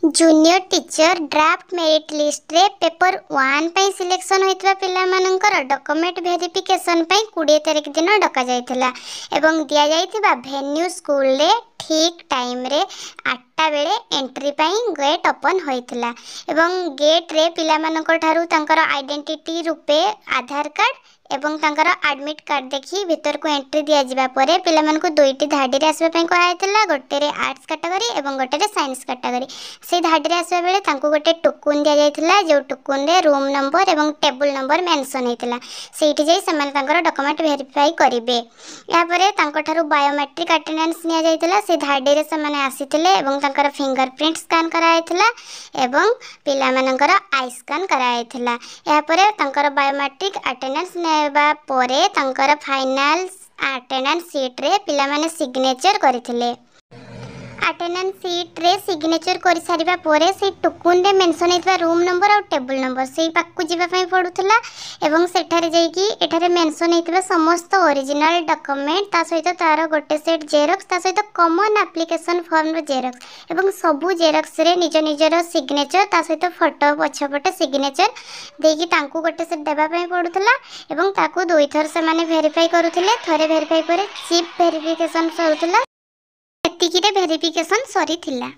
Junior teacher draft merit list रे paper 1 पई selection होइतबा पिला मानकर डॉक्यूमेंट वेरिफिकेशन पई 20 तारिख दिन डका जायथिला एवं दिया जायथिबा वेन्यू स्कूल रे ठीक टाइम रे 8टा बेले एंट्री पई गेट ओपन होइथिला एवं गेट रे पिला मानकर ठारू तांकर आइडेंटिटी रूपे आधार कार्ड एवं तांकर एडमिट कार्ड देखि भीतर को एंट्री दिया जिबा परे पिला मन को दुईटी धाडी रे आसबा पई कहैथिला गोटे रे आर्ट्स कैटेगरी एवं गोटे रे साइंस कैटेगरी से धाडी रे आसबा बेले तांको गोटे टोकन दिया जायथिला जो टोकन रे रूम नंबर एवं टेबल नंबर मेंशन हेतिला सेठी जाई समान तांकर डॉक्यूमेंट वेरीफाई करिवे या परे तांको ठारू बायोमेट्रिक अटेंडेंस निया जायथिला से धाडी रे समान आसीथिले एवं तांकर फिंगरप्रिंट स्कैन करायथिला एवं पिला मानकर आई स्कैन करायथिला या परे तांकर बायोमेट्रिक अटेंडेंस नेबा परे तांकर फाइनल अटेंडेंस सीट रे पिला माने सिग्नेचर करथिले अटेंडेंस सीट रे सिग्नेचर कर सारिबा परे से टोकन रे मेंशन हेतबा रूम नंबर और टेबल नंबर सेही पाकु जिबा पई पडुथला एवं सेठारे जाईकी एठारे मेंशन हेतबा समस्त ओरिजिनल डॉक्यूमेंट ता सहित तार गोटे सेट जेरॉक्स ता सहित कॉमन एप्लीकेशन फॉर्म रो जेरॉक्स एवं सबु जेरॉक्स रे निज निजर सिग्नेचर ता सहित फोटो पछपटे सिग्नेचर देकी तांकु गोटे सेट देबा पई पडुथला एवं ताकु दुई थर से माने वेरीफाई करूथिले थरे वेरीफाई परे चिप वेरिफिकेशन सरुथला एतिकी रे वेरिफिकेशन सरी थिला।